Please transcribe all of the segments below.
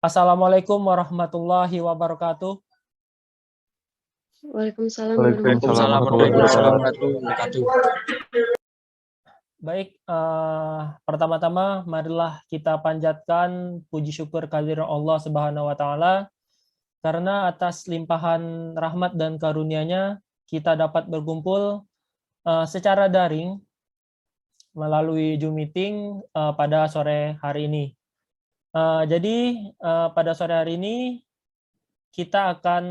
Assalamualaikum warahmatullahi wabarakatuh. Waalaikumsalam Waalaikumsalam warahmatullahi warahmatullahi wabarakatuh. Baik, pertama-tama marilah kita panjatkan puji syukur kehadirat Allah Subhanahu wa taala karena atas limpahan rahmat dan karunia-Nya kita dapat berkumpul secara daring melalui Zoom meeting pada sore hari ini. Jadi pada sore hari ini kita akan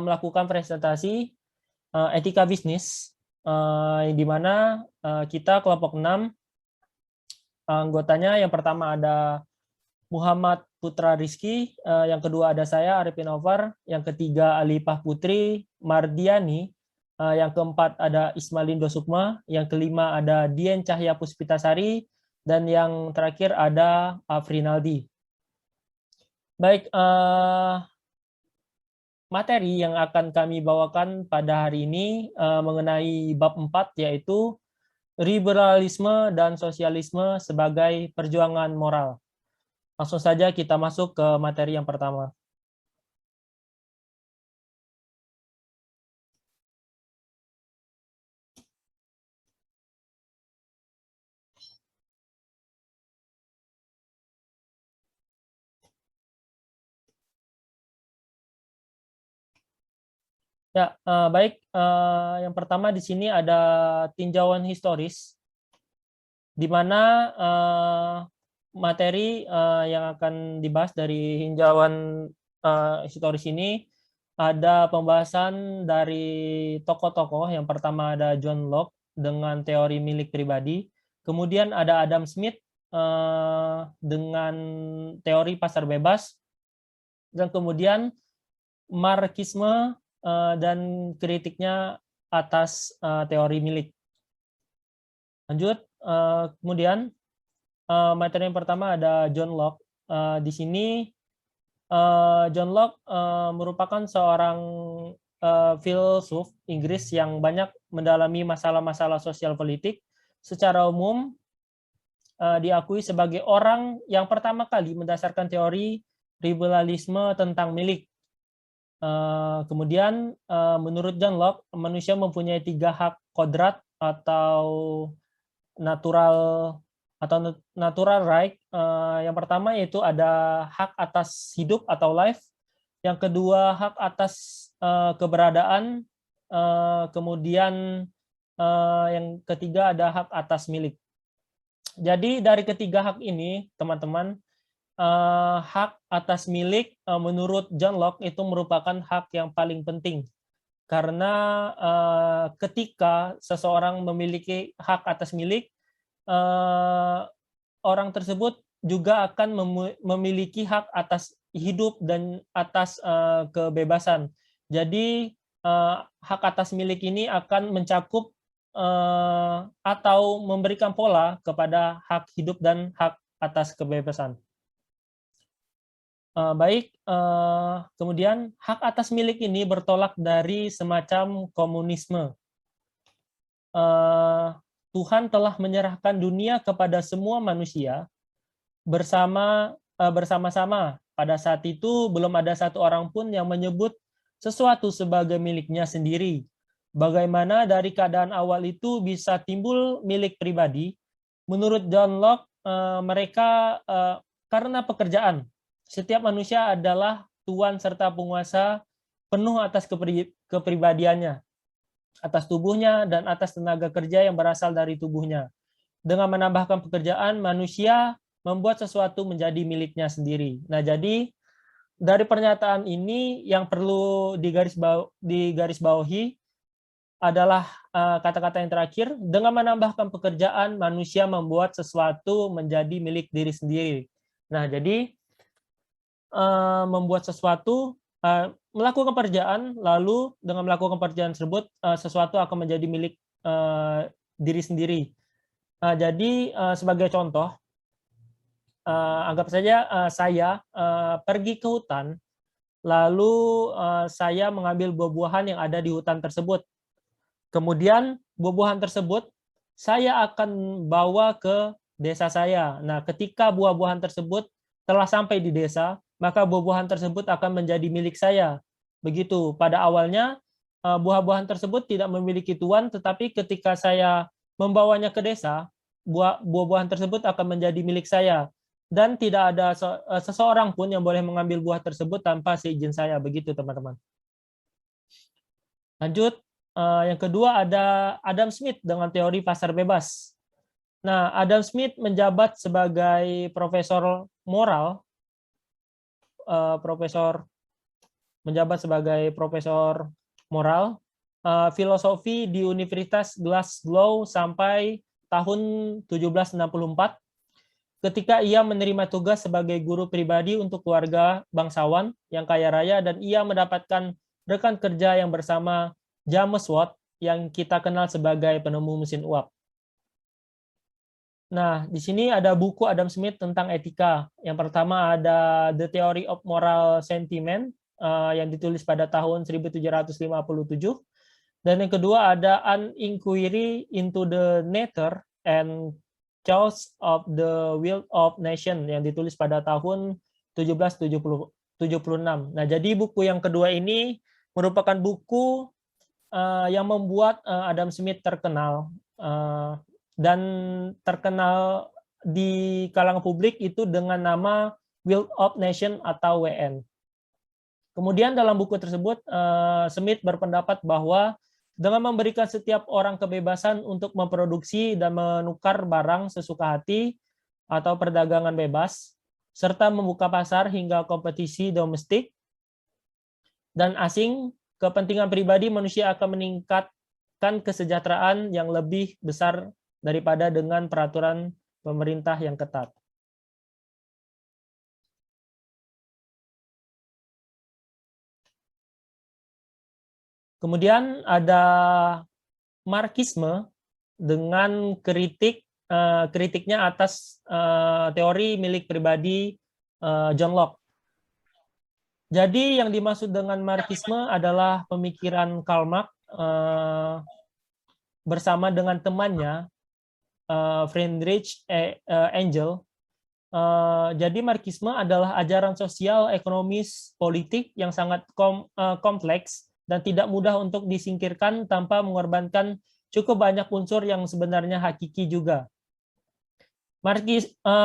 melakukan presentasi etika bisnis, di mana kita kelompok 6 anggotanya. Yang pertama ada Muhammad Putra Rizky, yang kedua ada saya Arifin Over, yang ketiga Alifah Putri Mardiani, yang keempat ada Ismalindo Sukma, yang kelima ada Dian Cahya Puspitasari, dan yang terakhir ada Afrinaldi. Baik, materi yang akan kami bawakan pada hari ini mengenai bab 4, yaitu liberalisme dan sosialisme sebagai perjuangan moral. Langsung saja kita masuk ke materi yang pertama. Ya, baik. Yang pertama di sini ada tinjauan historis, di mana materi yang akan dibahas dari tinjauan historis ini ada pembahasan dari tokoh-tokoh. Yang pertama ada John Locke dengan teori milik pribadi, kemudian ada Adam Smith dengan teori pasar bebas, dan kemudian Marxisme dan kritiknya atas teori milik. Lanjut, kemudian materi yang pertama ada John Locke. Di sini John Locke merupakan seorang filsuf Inggris yang banyak mendalami masalah-masalah sosial politik. Secara umum diakui sebagai orang yang pertama kali mendasarkan teori liberalisme tentang milik. Kemudian menurut John Locke, manusia mempunyai 3 hak kodrat atau natural right. Yang pertama yaitu ada hak atas hidup atau life, yang kedua hak atas keberadaan, kemudian yang ketiga ada hak atas milik. Jadi dari ketiga hak ini, teman-teman, hak atas milik menurut John Locke itu merupakan hak yang paling penting, karena ketika seseorang memiliki hak atas milik, orang tersebut juga akan memiliki hak atas hidup dan atas kebebasan. Jadi hak atas milik ini akan mencakup atau memberikan pola kepada hak hidup dan hak atas kebebasan. Baik, kemudian hak atas milik ini bertolak dari semacam komunisme. Tuhan telah menyerahkan dunia kepada semua manusia bersama-sama. Pada saat itu belum ada satu orang pun yang menyebut sesuatu sebagai miliknya sendiri. Bagaimana dari keadaan awal itu bisa timbul milik pribadi? Menurut John Locke, mereka karena pekerjaan. Setiap manusia adalah tuan serta penguasa penuh atas kepribadiannya, atas tubuhnya, dan atas tenaga kerja yang berasal dari tubuhnya. Dengan menambahkan pekerjaan, manusia membuat sesuatu menjadi miliknya sendiri. Nah, jadi dari pernyataan ini yang perlu digarisbawahi adalah kata-kata yang terakhir, dengan menambahkan pekerjaan, manusia membuat sesuatu menjadi milik diri sendiri. Nah, jadi membuat sesuatu, melakukan pekerjaan, lalu dengan melakukan pekerjaan tersebut sesuatu akan menjadi milik diri sendiri. Jadi sebagai contoh, anggap saja saya pergi ke hutan, lalu saya mengambil buah-buahan yang ada di hutan tersebut. Kemudian buah-buahan tersebut saya akan bawa ke desa saya. Nah, ketika buah-buahan tersebut telah sampai di desa, maka buah-buahan tersebut akan menjadi milik saya. Begitu. Pada awalnya buah-buahan tersebut tidak memiliki tuan, tetapi ketika saya membawanya ke desa, buah-buahan tersebut akan menjadi milik saya. Dan tidak ada seseorang pun yang boleh mengambil buah tersebut tanpa seizin saya. Begitu, teman-teman. Lanjut, yang kedua ada Adam Smith dengan teori pasar bebas. Nah, Adam Smith menjabat sebagai profesor moral, filosofi di Universitas Glasgow sampai tahun 1764. Ketika ia menerima tugas sebagai guru pribadi untuk keluarga bangsawan yang kaya raya, dan ia mendapatkan rekan kerja yang bersama James Watt yang kita kenal sebagai penemu mesin uap. Nah, di sini ada buku Adam Smith tentang etika. Yang pertama ada The Theory of Moral Sentiment yang ditulis pada tahun 1757. Dan yang kedua ada An Inquiry into the Nature and Cause of the Will of Nation yang ditulis pada tahun 1776. Nah, jadi buku yang kedua ini merupakan buku yang membuat Adam Smith terkenal dan terkenal di kalangan publik itu dengan nama Will of Nation atau WN. Kemudian dalam buku tersebut Smith berpendapat bahwa dengan memberikan setiap orang kebebasan untuk memproduksi dan menukar barang sesuka hati atau perdagangan bebas, serta membuka pasar hingga kompetisi domestik dan asing, kepentingan pribadi manusia akan meningkatkan kesejahteraan yang lebih besar daripada dengan peraturan pemerintah yang ketat. Kemudian ada Marxisme dengan kritiknya atas teori milik pribadi John Locke. Jadi yang dimaksud dengan Marxisme adalah pemikiran Karl Marx bersama dengan temannya Friedrich Engels. Jadi Marxisme adalah ajaran sosial, ekonomis, politik yang sangat kompleks dan tidak mudah untuk disingkirkan tanpa mengorbankan cukup banyak unsur yang sebenarnya hakiki juga.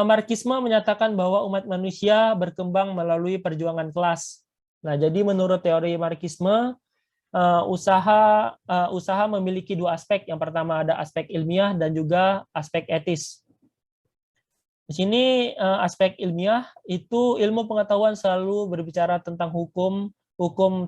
Marxisme menyatakan bahwa umat manusia berkembang melalui perjuangan kelas. Nah, jadi menurut teori Marxisme, usaha memiliki dua aspek. Yang pertama ada aspek ilmiah dan juga aspek etis. Di sini aspek ilmiah itu ilmu pengetahuan selalu berbicara tentang hukum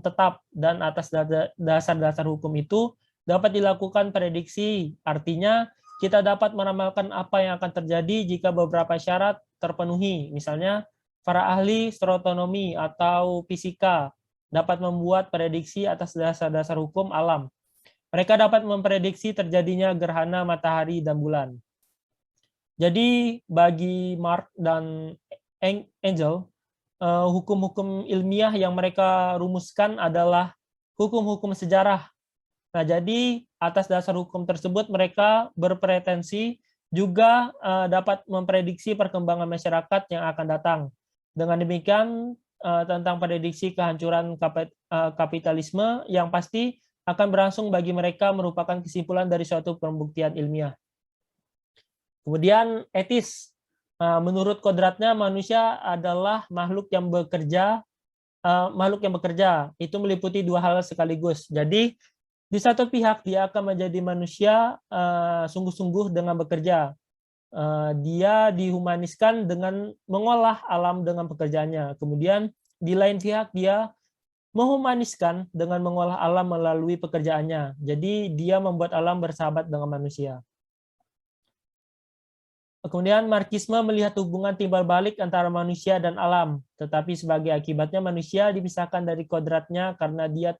tetap, dan atas dasar-dasar hukum itu dapat dilakukan prediksi. Artinya kita dapat meramalkan apa yang akan terjadi jika beberapa syarat terpenuhi. Misalnya para ahli astronomi atau fisika dapat membuat prediksi atas dasar-dasar hukum alam. Mereka dapat memprediksi terjadinya gerhana matahari dan bulan. Jadi bagi Marx dan Engels, hukum-hukum ilmiah yang mereka rumuskan adalah hukum-hukum sejarah. Nah, jadi atas dasar hukum tersebut mereka berpretensi juga dapat memprediksi perkembangan masyarakat yang akan datang. Dengan demikian, tentang prediksi kehancuran kapitalisme yang pasti akan berlangsung bagi mereka merupakan kesimpulan dari suatu pembuktian ilmiah. Kemudian etis. Menurut kodratnya manusia adalah makhluk yang bekerja. Itu meliputi dua hal sekaligus. Jadi di satu pihak dia akan menjadi manusia sungguh-sungguh dengan bekerja. Dia dihumaniskan dengan mengolah alam dengan pekerjaannya. Kemudian di lain pihak dia menghumaniskan dengan mengolah alam melalui pekerjaannya. Jadi dia membuat alam bersahabat dengan manusia. Kemudian Marxisme melihat hubungan timbal balik antara manusia dan alam, tetapi sebagai akibatnya manusia dipisahkan dari kodratnya karena dia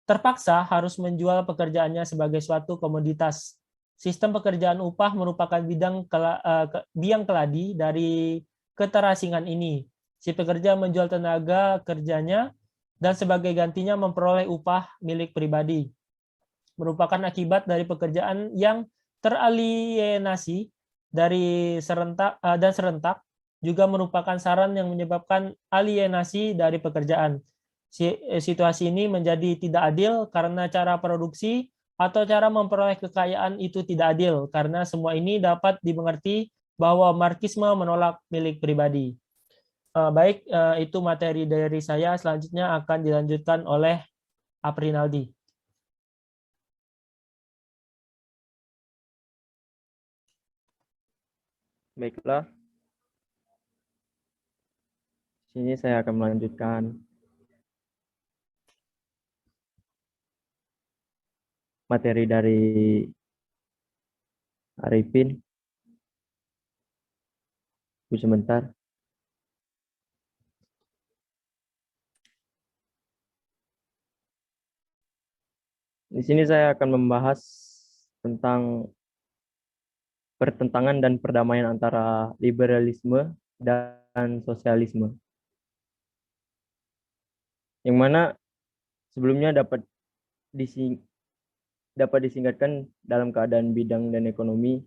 terpaksa harus menjual pekerjaannya sebagai suatu komoditas. Sistem pekerjaan upah merupakan biang keladi dari keterasingan ini. Si pekerja menjual tenaga kerjanya dan sebagai gantinya memperoleh upah milik pribadi. Merupakan akibat dari pekerjaan yang teralienasi dari serentak juga merupakan saran yang menyebabkan alienasi dari pekerjaan. Situasi ini menjadi tidak adil karena cara produksi atau cara memperoleh kekayaan itu tidak adil, karena semua ini dapat dimengerti bahwa Marxisme menolak milik pribadi. Baik, itu materi dari saya. Selanjutnya akan dilanjutkan oleh Aprinaldi. Baiklah, sini saya akan melanjutkan materi dari Arifin. Tunggu sebentar. Di sini saya akan membahas tentang pertentangan dan perdamaian antara liberalisme dan sosialisme. Yang mana sebelumnya dapat disingkatkan dalam keadaan bidang dan ekonomi,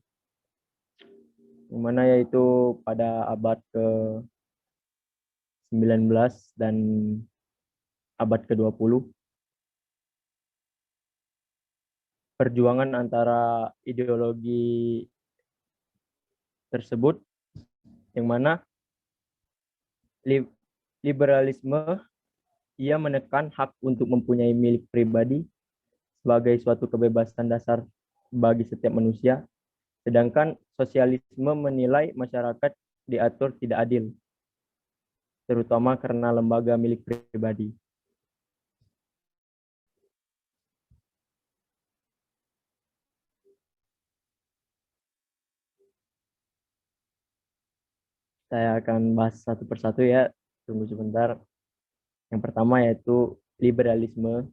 yang mana yaitu pada abad ke-19 dan abad ke-20. Perjuangan antara ideologi tersebut, yang mana liberalisme ia menekan hak untuk mempunyai milik pribadi sebagai suatu kebebasan dasar bagi setiap manusia, sedangkan sosialisme menilai masyarakat diatur tidak adil, terutama karena lembaga milik pribadi. Saya akan bahas satu persatu ya, tunggu sebentar. Yang pertama yaitu liberalisme.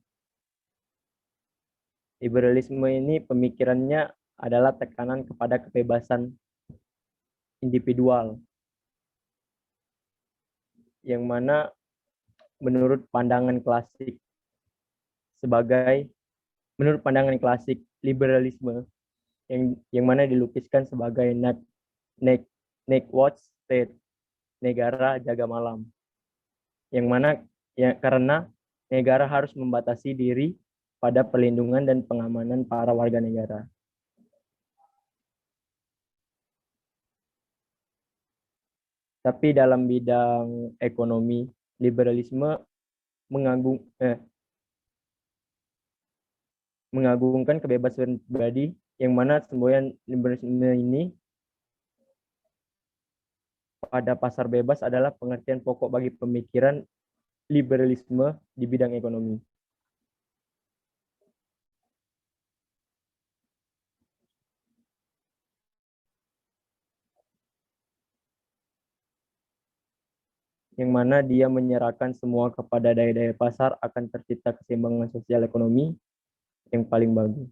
Liberalisme ini pemikirannya adalah tekanan kepada kebebasan individual, yang mana menurut pandangan klasik liberalisme yang mana dilukiskan sebagai night watch state, negara jaga malam, yang mana ya karena negara harus membatasi diri pada perlindungan dan pengamanan para warga negara. Tapi dalam bidang ekonomi, liberalisme mengagungkan kebebasan pribadi, yang mana semboyan liberalisme ini pada pasar bebas adalah pengertian pokok bagi pemikiran liberalisme di bidang ekonomi. Yang mana dia menyerahkan semua kepada daya-daya pasar akan tercipta keseimbangan sosial ekonomi yang paling bagus.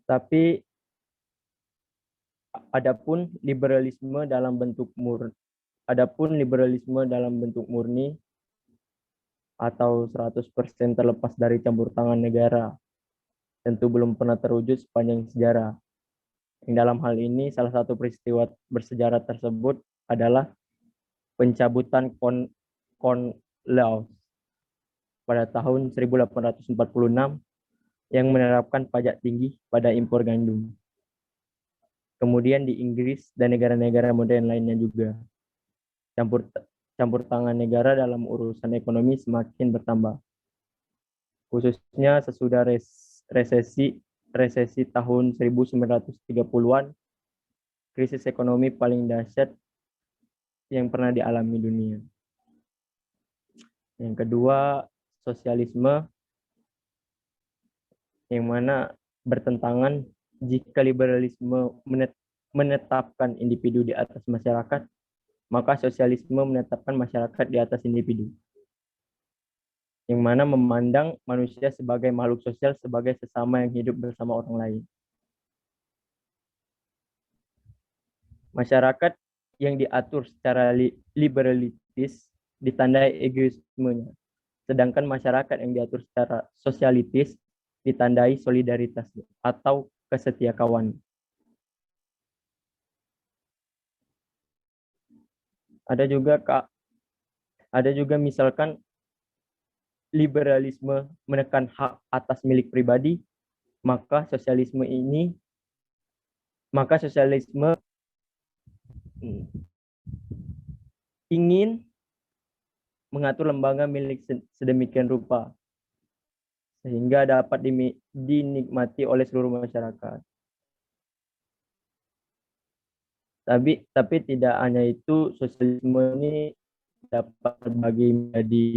Tapi adapun liberalisme dalam bentuk murni atau 100% terlepas dari campur tangan negara tentu belum pernah terwujud sepanjang sejarah. Yang dalam hal ini salah satu peristiwa bersejarah tersebut adalah pencabutan Corn Laws pada tahun 1846 yang menerapkan pajak tinggi pada impor gandum. Kemudian di Inggris dan negara-negara modern lainnya juga, campur tangan negara dalam urusan ekonomi semakin bertambah. Khususnya sesudah resesi tahun 1930-an, krisis ekonomi paling dahsyat yang pernah dialami dunia. Yang kedua, sosialisme, yang mana bertentangan jika liberalisme menetapkan individu di atas masyarakat, maka sosialisme menetapkan masyarakat di atas individu, yang mana memandang manusia sebagai makhluk sosial, sebagai sesama yang hidup bersama orang lain. Masyarakat yang diatur secara liberalitis ditandai egoismenya, sedangkan masyarakat yang diatur secara sosialitis ditandai solidaritas atau kesetiakawan. Ada juga misalkan liberalisme menekan hak atas milik pribadi, maka sosialisme ingin mengatur lembaga milik sedemikian rupa sehingga dapat dinikmati oleh seluruh masyarakat. Tapi tidak hanya itu, sosialisme ini dapat terbagi menjadi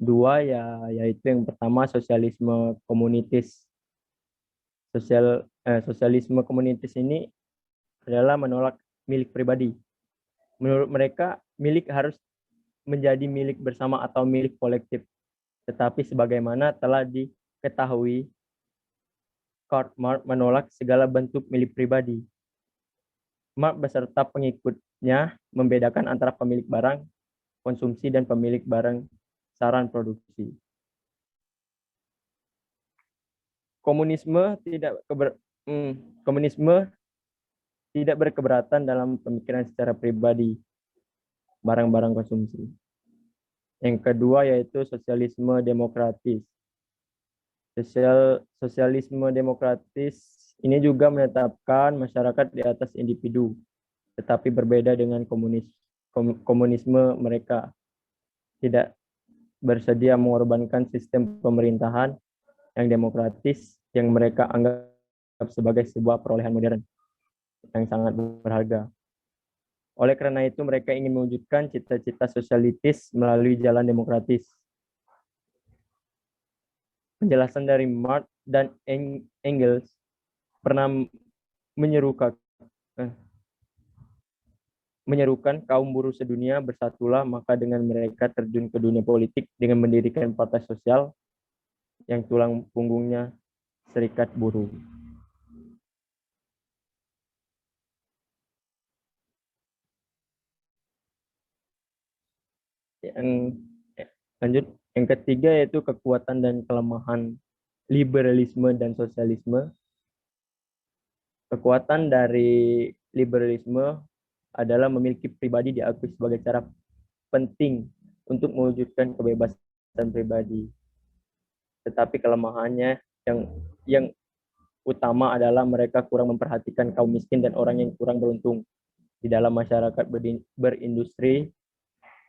dua, yaitu yang pertama sosialisme komunitis. Sosialisme komunitis ini adalah menolak milik pribadi. Menurut mereka, milik harus menjadi milik bersama atau milik kolektif. Tetapi sebagaimana telah diketahui, Karl Marx menolak segala bentuk milik pribadi. Marx beserta pengikutnya membedakan antara pemilik barang konsumsi dan pemilik barang saran produksi. Komunisme tidak berkeberatan dalam pemikiran secara pribadi barang-barang konsumsi. Yang kedua yaitu sosialisme demokratis. Sosialisme demokratis ini juga menetapkan masyarakat di atas individu, tetapi berbeda dengan komunisme. Mereka tidak bersedia mengorbankan sistem pemerintahan yang demokratis yang mereka anggap sebagai sebuah perolehan modern yang sangat berharga. Oleh karena itu, mereka ingin mewujudkan cita-cita sosialitis melalui jalan demokratis. Penjelasan dari Marx dan Engels pernah menyerukan kaum buruh sedunia bersatulah, maka dengan mereka terjun ke dunia politik dengan mendirikan partai sosial yang tulang punggungnya serikat buruh. Yang ketiga yaitu kekuatan dan kelemahan liberalisme dan sosialisme. Kekuatan dari liberalisme adalah memiliki pribadi diakui sebagai cara penting untuk mewujudkan kebebasan pribadi. Tetapi kelemahannya yang utama adalah mereka kurang memperhatikan kaum miskin dan orang yang kurang beruntung di dalam masyarakat berindustri.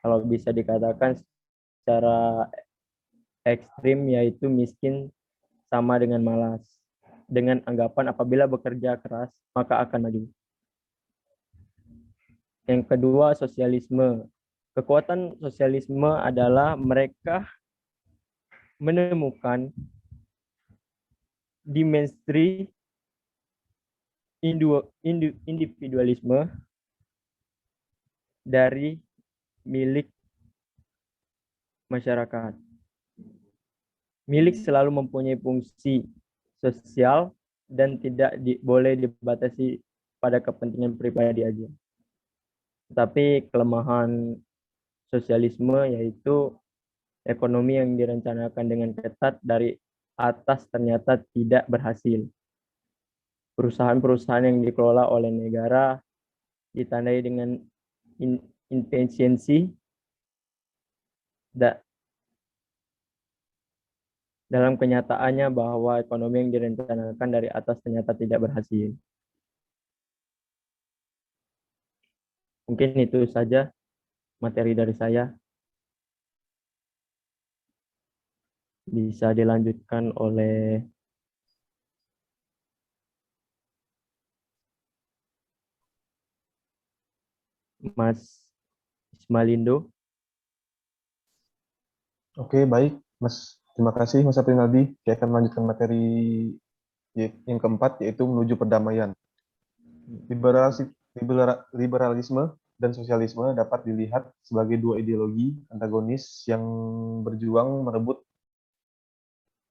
Kalau bisa dikatakan secara ekstrim, yaitu miskin sama dengan malas, dengan anggapan apabila bekerja keras maka akan maju. Yang kedua, sosialisme. Kekuatan sosialisme adalah mereka menemukan dimensi individualisme dari milik masyarakat. Milik selalu mempunyai fungsi sosial dan tidak boleh dibatasi pada kepentingan pribadi aja. Tetapi kelemahan sosialisme yaitu ekonomi yang direncanakan dengan ketat dari atas ternyata tidak berhasil. Perusahaan-perusahaan yang dikelola oleh negara ditandai dengan inefisiensi dalam kenyataannya bahwa ekonomi yang direncanakan dari atas ternyata tidak berhasil. Mungkin itu saja materi dari saya. Bisa dilanjutkan oleh Mas Ismalindo. Oke, baik, Mas. Terima kasih, Mas Aprinaldi. Saya akan melanjutkan materi yang keempat, yaitu menuju perdamaian. Liberalisme dan sosialisme dapat dilihat sebagai dua ideologi antagonis yang berjuang merebut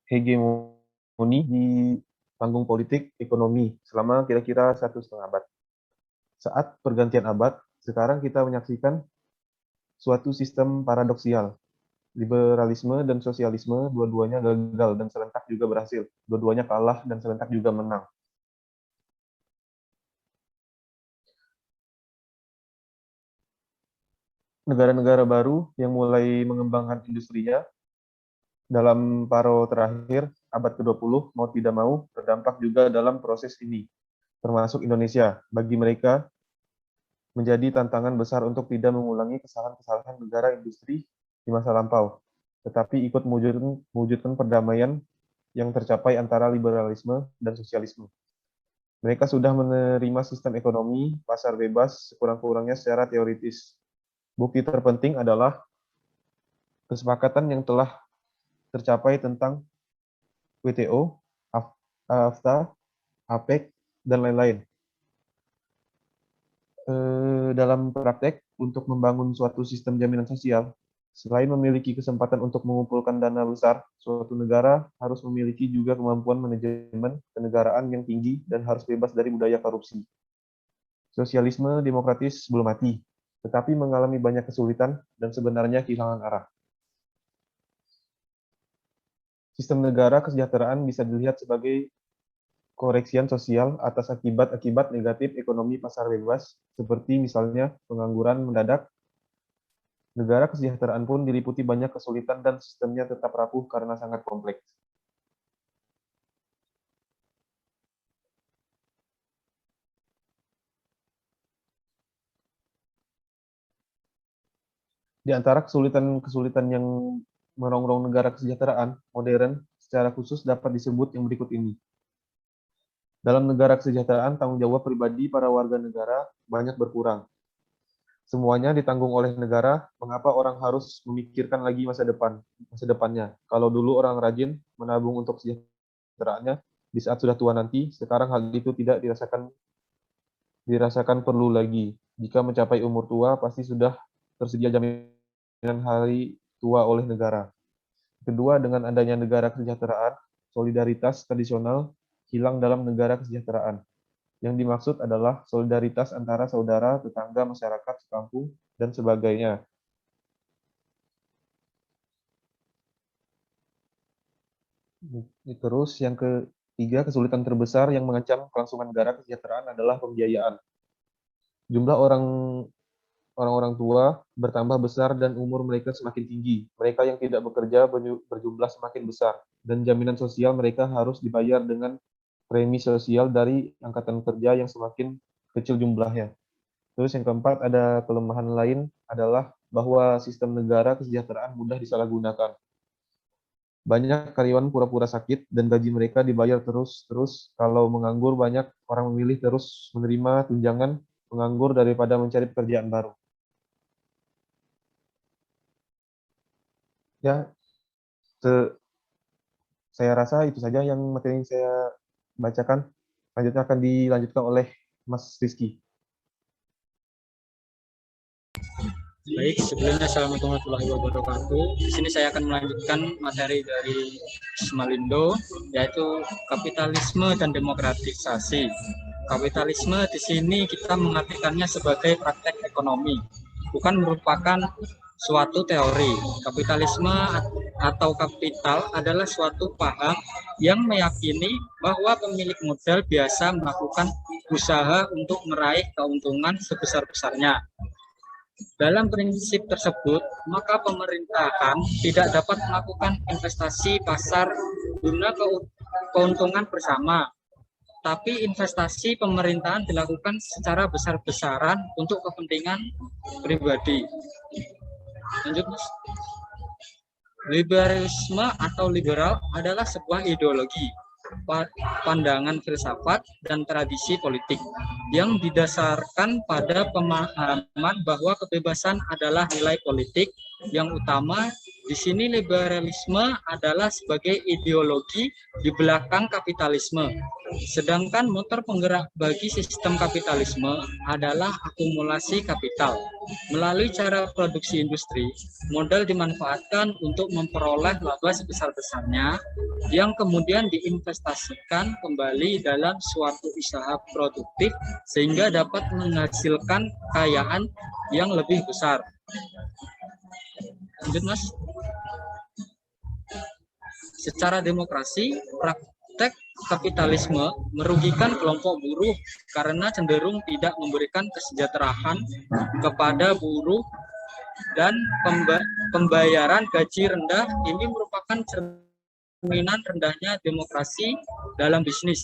hegemoni di panggung politik ekonomi selama kira-kira 1,5 abad. Saat pergantian abad, sekarang kita menyaksikan suatu sistem paradoksial, Liberalisme dan sosialisme dua-duanya gagal dan serentak juga berhasil. Dua-duanya kalah dan serentak juga menang. Negara-negara baru yang mulai mengembangkan industrinya dalam paruh terakhir abad ke-20 mau tidak mau terdampak juga dalam proses ini, termasuk Indonesia. Bagi mereka menjadi tantangan besar untuk tidak mengulangi kesalahan-kesalahan negara industri di masa lampau, tetapi ikut mewujudkan perdamaian yang tercapai antara liberalisme dan sosialisme. Mereka sudah menerima sistem ekonomi pasar bebas sekurang-kurangnya secara teoritis. Bukti terpenting adalah kesepakatan yang telah tercapai tentang WTO, AFTA, APEC, dan lain-lain. Dalam praktek, untuk membangun suatu sistem jaminan sosial, selain memiliki kesempatan untuk mengumpulkan dana besar, suatu negara harus memiliki juga kemampuan manajemen kenegaraan yang tinggi dan harus bebas dari budaya korupsi. Sosialisme demokratis belum mati, tetapi mengalami banyak kesulitan dan sebenarnya kehilangan arah. Sistem negara kesejahteraan bisa dilihat sebagai koreksian sosial atas akibat-akibat negatif ekonomi pasar bebas, seperti misalnya pengangguran mendadak. Negara kesejahteraan pun diliputi banyak kesulitan dan sistemnya tetap rapuh karena sangat kompleks. Di antara kesulitan-kesulitan yang merongrong negara kesejahteraan modern secara khusus dapat disebut yang berikut ini. Dalam negara kesejahteraan, tanggung jawab pribadi para warga negara banyak berkurang. Semuanya ditanggung oleh negara, mengapa orang harus memikirkan lagi masa depannya? Kalau dulu orang rajin menabung untuk kesejahteraannya, di saat sudah tua nanti, sekarang hal itu tidak dirasakan perlu lagi. Jika mencapai umur tua, pasti sudah tersedia jaminan hari tua oleh negara. Kedua, dengan adanya negara kesejahteraan, solidaritas tradisional hilang dalam negara kesejahteraan. Yang dimaksud adalah solidaritas antara saudara, tetangga, masyarakat, sekampung, dan sebagainya. Terus yang ketiga, kesulitan terbesar yang mengancam kelangsungan negara kesejahteraan adalah pembiayaan. Jumlah orang-orang tua bertambah besar dan umur mereka semakin tinggi. Mereka yang tidak bekerja berjumlah semakin besar, dan jaminan sosial mereka harus dibayar dengan premi sosial dari angkatan kerja yang semakin kecil jumlahnya. Terus yang keempat, ada kelemahan lain adalah bahwa sistem negara kesejahteraan mudah disalahgunakan. Banyak karyawan pura-pura sakit dan gaji mereka dibayar terus-terus. Kalau menganggur, banyak orang memilih terus menerima tunjangan menganggur daripada mencari pekerjaan baru. Ya, saya rasa itu saja yang materi yang saya bacakan. Selanjutnya akan dilanjutkan oleh Mas Rizky. Baik, sebelumnya Assalamualaikum warahmatullahi wabarakatuh. Di sini saya akan melanjutkan materi dari Ismalindo, yaitu kapitalisme dan demokratisasi. Kapitalisme di sini kita mengartikannya sebagai praktek ekonomi, bukan merupakan suatu teori. Kapitalisme atau kapital adalah suatu paham yang meyakini bahwa pemilik modal biasa melakukan usaha untuk meraih keuntungan sebesar-besarnya. Dalam prinsip tersebut, maka pemerintahan tidak dapat melakukan investasi pasar guna keuntungan bersama, tapi investasi pemerintahan dilakukan secara besar-besaran untuk kepentingan pribadi. Lanjut, Mas. Liberalisme atau liberal adalah sebuah ideologi, pandangan filsafat, dan tradisi politik yang didasarkan pada pemahaman bahwa kebebasan adalah nilai politik yang utama. Di sini liberalisme adalah sebagai ideologi di belakang kapitalisme. Sedangkan motor penggerak bagi sistem kapitalisme adalah akumulasi kapital. Melalui cara produksi industri, modal dimanfaatkan untuk memperoleh laba sebesar-besarnya yang kemudian diinvestasikan kembali dalam suatu usaha produktif sehingga dapat menghasilkan kekayaan yang lebih besar. Lanjut, Mas. Secara demokrasi, praktek kapitalisme merugikan kelompok buruh karena cenderung tidak memberikan kesejahteraan kepada buruh dan pembayaran gaji rendah ini merupakan cerminan rendahnya demokrasi dalam bisnis.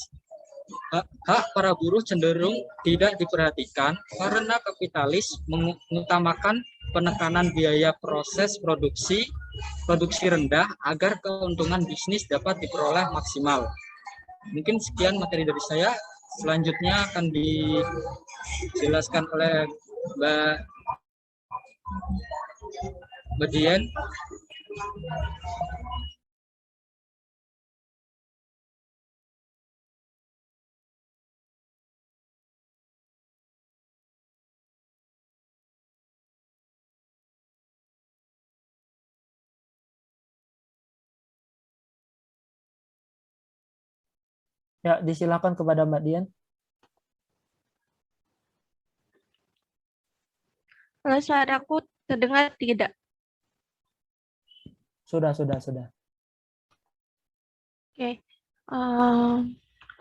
Hak para buruh cenderung tidak diperhatikan karena kapitalis mengutamakan penekanan biaya proses produksi rendah agar keuntungan bisnis dapat diperoleh maksimal. Mungkin sekian materi dari saya. Selanjutnya akan dijelaskan oleh Mbak Dian. Ya, disilakan kepada Mbak Dian. Kalau suaraku terdengar tidak? Sudah. Oke.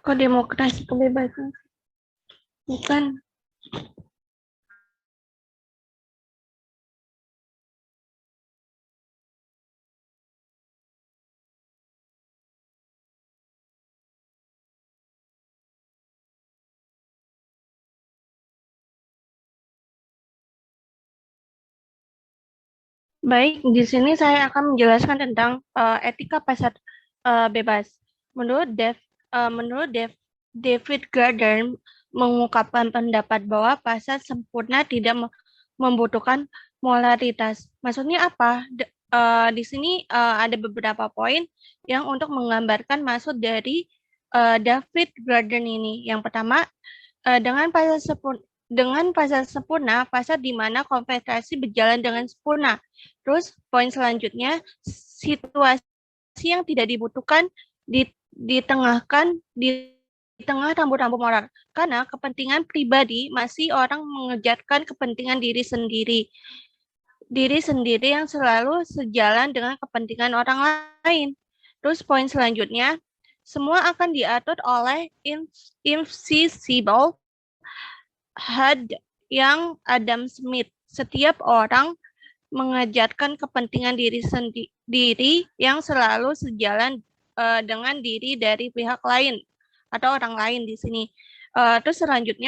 Kok demokrasi kebebasan? Bukan. Baik, di sini saya akan menjelaskan tentang etika pasar bebas. Menurut David Gardner mengungkapkan pendapat bahwa pasar sempurna tidak membutuhkan moralitas. Maksudnya apa? Di sini ada beberapa poin yang untuk menggambarkan maksud dari David Gardner ini. Yang pertama, dengan pasar sempurna, pasar di mana kompetisi berjalan dengan sempurna. Terus poin selanjutnya, situasi yang tidak dibutuhkan di tengah rambu-rambu moral. Karena kepentingan pribadi masih orang mengejarkan kepentingan diri sendiri yang selalu sejalan dengan kepentingan orang lain. Terus poin selanjutnya, semua akan diatur oleh invisible had yang Adam Smith. Setiap orang mengejarkan kepentingan diri sendiri yang selalu sejalan dengan diri dari pihak lain atau orang lain di sini. Terus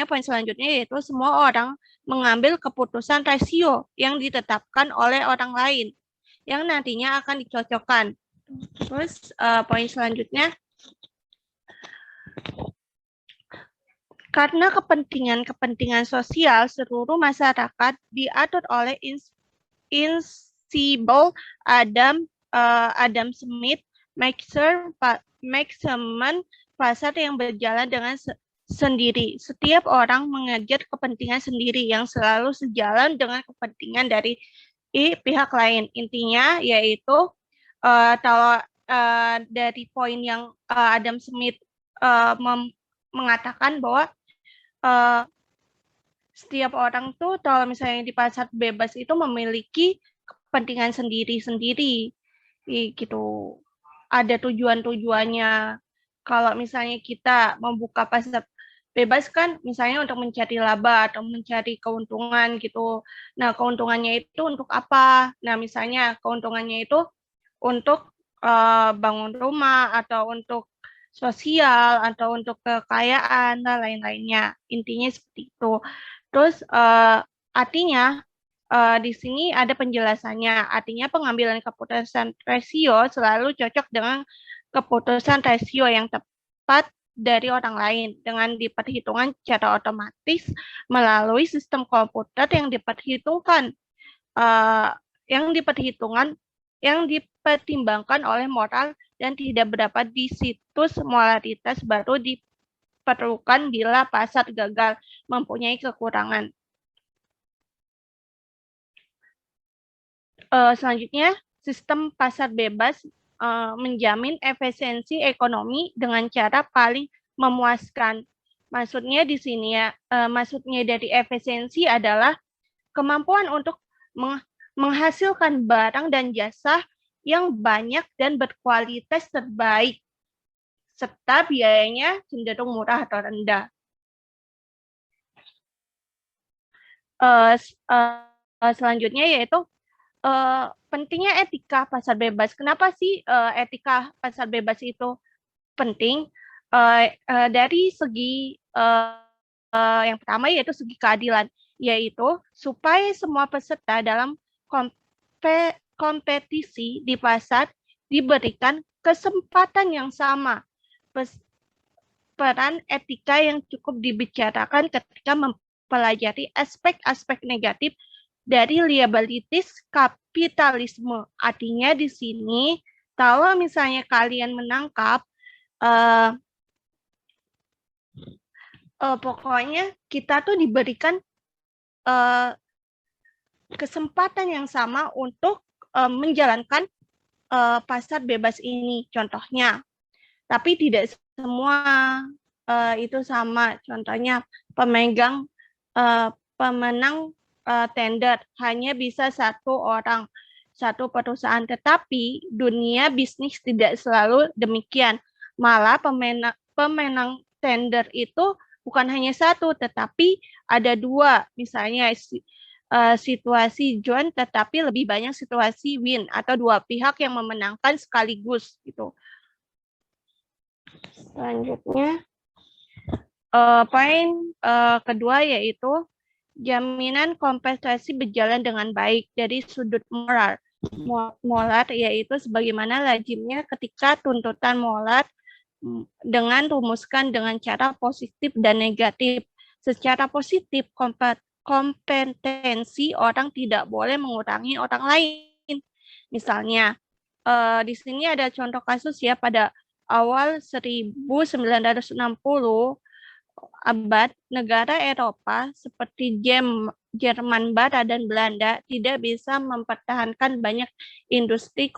poin selanjutnya yaitu semua orang mengambil keputusan rasio yang ditetapkan oleh orang lain yang nantinya akan dicocokkan. Terus poin selanjutnya, karena kepentingan sosial seluruh masyarakat diatur oleh invisible Adam Smith, maximum pasar yang berjalan dengan sendiri. Setiap orang mengejar kepentingan sendiri yang selalu sejalan dengan kepentingan dari pihak lain. Intinya yaitu kalau dari poin yang Adam Smith mengatakan bahwa setiap orang tuh kalau misalnya di pasar bebas itu memiliki kepentingan sendiri-sendiri gitu. Ada tujuannya. Kalau misalnya kita membuka pasar bebas kan misalnya untuk mencari laba atau mencari keuntungan gitu. Nah, keuntungannya itu untuk apa? Nah, misalnya keuntungannya itu untuk bangun rumah atau untuk sosial atau untuk kekayaan dan lain-lainnya. Intinya seperti itu. Terus artinya di sini ada penjelasannya. Artinya pengambilan keputusan rasio selalu cocok dengan keputusan rasio yang tepat dari orang lain dengan diperhitungkan secara otomatis melalui sistem komputer yang diperhitungkan yang dipertimbangkan oleh moral dan tidak berdapat di situs moralitas baru diperlukan bila pasar gagal mempunyai kekurangan. Selanjutnya, sistem pasar bebas menjamin efisiensi ekonomi dengan cara paling memuaskan. Maksudnya di sini maksudnya dari efisiensi adalah kemampuan untuk menghasilkan barang dan jasa yang banyak dan berkualitas terbaik, serta biayanya cenderung murah atau rendah. Selanjutnya yaitu pentingnya etika pasar bebas. Kenapa sih etika pasar bebas itu penting? Dari segi yang pertama yaitu segi keadilan, yaitu supaya semua peserta dalam kompetisi di pasar diberikan kesempatan yang sama. Peran etika yang cukup dibicarakan ketika mempelajari aspek-aspek negatif dari liabilities kapitalisme. Artinya di sini, kalau misalnya kalian menangkap, pokoknya kita tuh diberikan kesempatan yang sama untuk menjalankan pasar bebas ini, contohnya. Tapi tidak semua itu sama. Contohnya pemenang tender hanya bisa satu orang, satu perusahaan. Tetapi dunia bisnis tidak selalu demikian. Malah pemenang tender itu bukan hanya satu, tetapi ada dua. Misalnya situasi joint, tetapi lebih banyak situasi win atau dua pihak yang memenangkan sekaligus gitu. Selanjutnya, poin kedua yaitu jaminan kompensasi berjalan dengan baik dari sudut moral. Moral yaitu sebagaimana lazimnya ketika tuntutan moral dengan rumuskan dengan cara positif dan negatif. Secara positif, kompetensi orang tidak boleh mengurangi orang lain. Misalnya, di sini ada contoh kasus ya, pada awal 1960 abad, negara Eropa seperti Jerman Barat dan Belanda tidak bisa mempertahankan banyak industri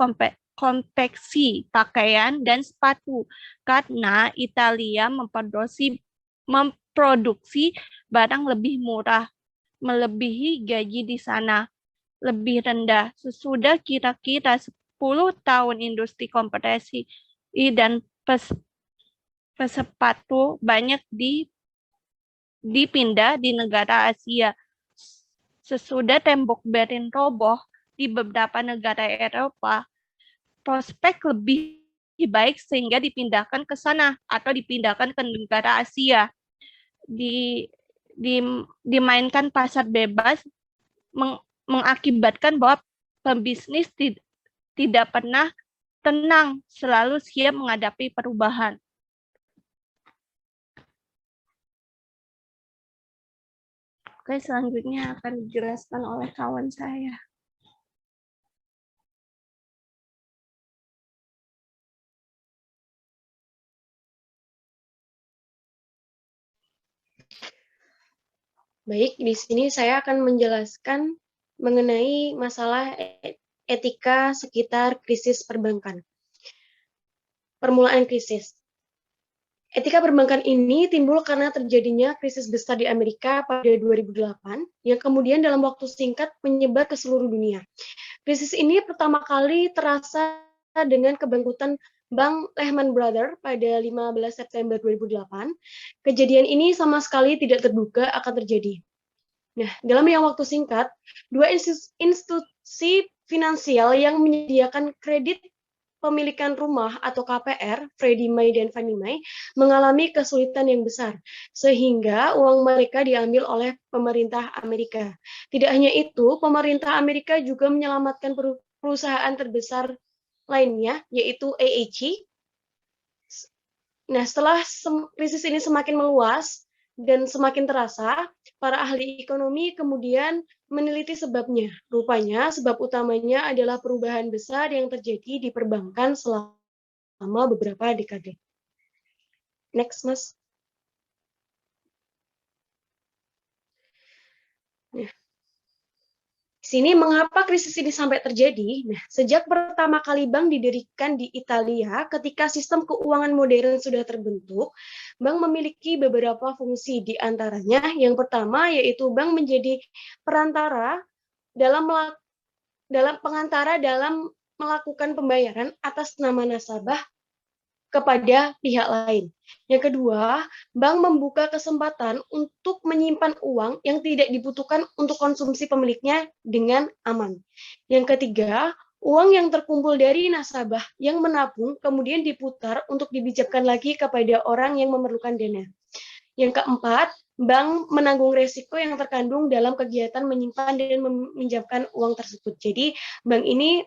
konveksi pakaian dan sepatu karena Italia memproduksi barang lebih murah, melebihi gaji di sana lebih rendah. Sesudah kira-kira 10 tahun industri konveksi dan sepatu banyak dipindah di negara Asia. Sesudah tembok Berlin roboh di beberapa negara Eropa, prospek lebih baik sehingga dipindahkan ke sana atau dipindahkan ke negara Asia. Dimainkan pasar bebas mengakibatkan bahwa pembisnis tidak pernah tenang, selalu siap menghadapi perubahan. Oke, selanjutnya akan dijelaskan oleh kawan saya. Baik, di sini saya akan menjelaskan mengenai masalah etika sekitar krisis perbankan. Permulaan krisis. Etika perbankan ini timbul karena terjadinya krisis besar di Amerika pada 2008 yang kemudian dalam waktu singkat menyebar ke seluruh dunia. Krisis ini pertama kali terasa dengan kebangkrutan Bank Lehman Brothers pada 15 September 2008. Kejadian ini sama sekali tidak terduga akan terjadi. Nah, dalam yang waktu singkat, dua institusi finansial yang menyediakan kredit pemilikan rumah atau KPR, Freddie Mae dan Fannie Mae, mengalami kesulitan yang besar, sehingga uang mereka diambil oleh pemerintah Amerika. Tidak hanya itu, pemerintah Amerika juga menyelamatkan perusahaan terbesar lainnya, yaitu AIG. Nah, setelah krisis ini semakin meluas dan semakin terasa, para ahli ekonomi kemudian meneliti sebabnya. Rupanya sebab utamanya adalah perubahan besar yang terjadi di perbankan selama beberapa dekade. Next, Mas. Nah, sini mengapa krisis ini sampai terjadi? Nah, sejak pertama kali bank didirikan di Italia, ketika sistem keuangan modern sudah terbentuk, bank memiliki beberapa fungsi. Di antaranya, yang pertama yaitu bank menjadi perantara dalam melakukan pembayaran atas nama nasabah kepada pihak lain. Yang kedua, bank membuka kesempatan untuk menyimpan uang yang tidak dibutuhkan untuk konsumsi pemiliknya dengan aman. Yang ketiga, uang yang terkumpul dari nasabah yang menabung kemudian diputar untuk dibijakkan lagi kepada orang yang memerlukan dana. Yang keempat, bank menanggung resiko yang terkandung dalam kegiatan menyimpan dan meminjamkan uang tersebut. Jadi, bank ini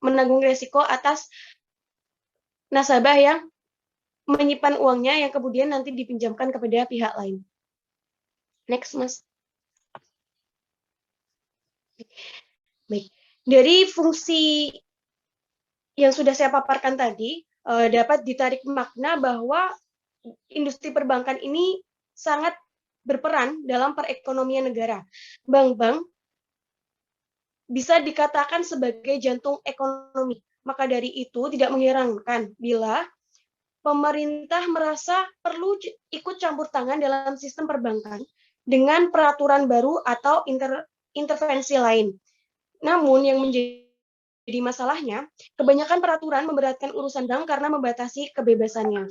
menanggung resiko atas nasabah yang menyimpan uangnya yang kemudian nanti dipinjamkan kepada pihak lain. Next, Mas. Baik. Dari fungsi yang sudah saya paparkan tadi, dapat ditarik makna bahwa industri perbankan ini sangat berperan dalam perekonomian negara. Bank-bank bisa dikatakan sebagai jantung ekonomi. Maka dari itu tidak mengherankan bila pemerintah merasa perlu ikut campur tangan dalam sistem perbankan dengan peraturan baru atau intervensi lain. Namun yang menjadi masalahnya, kebanyakan peraturan memberatkan urusan bank karena membatasi kebebasannya.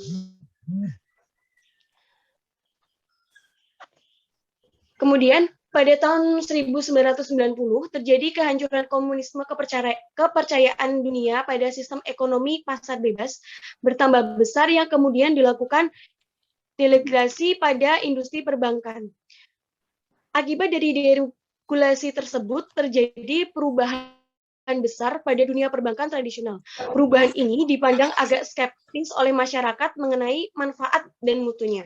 Kemudian pada tahun 1990 terjadi kehancuran komunisme, kepercayaan dunia pada sistem ekonomi pasar bebas bertambah besar yang kemudian dilakukan deregulasi pada industri perbankan. Akibat dari deregulasi tersebut terjadi perubahan besar pada dunia perbankan tradisional. Perubahan ini dipandang agak skeptis oleh masyarakat mengenai manfaat dan mutunya.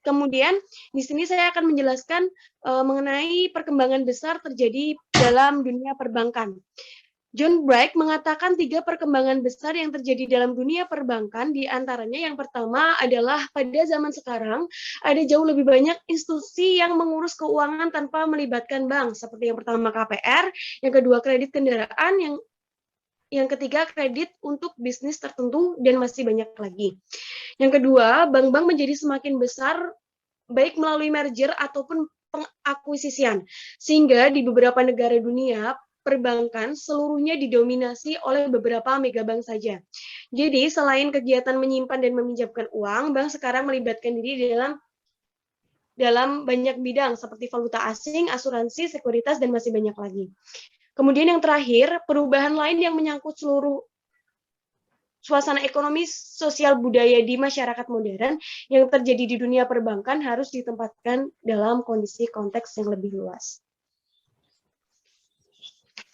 Kemudian di sini saya akan menjelaskan mengenai perkembangan besar terjadi dalam dunia perbankan. John Bright mengatakan 3 perkembangan besar yang terjadi dalam dunia perbankan, di antaranya yang pertama adalah pada zaman sekarang ada jauh lebih banyak institusi yang mengurus keuangan tanpa melibatkan bank, seperti yang pertama KPR, yang kedua kredit kendaraan, yang ketiga kredit untuk bisnis tertentu, dan masih banyak lagi. Yang kedua, bank-bank menjadi semakin besar baik melalui merger ataupun pengakuisisian, sehingga di beberapa negara dunia perbankan seluruhnya didominasi oleh beberapa megabank saja. Jadi selain kegiatan menyimpan dan meminjamkan uang, bank sekarang melibatkan diri dalam banyak bidang seperti valuta asing, asuransi, sekuritas, dan masih banyak lagi. Kemudian yang terakhir, perubahan lain yang menyangkut seluruh suasana ekonomi, sosial, budaya di masyarakat modern yang terjadi di dunia perbankan harus ditempatkan dalam kondisi konteks yang lebih luas.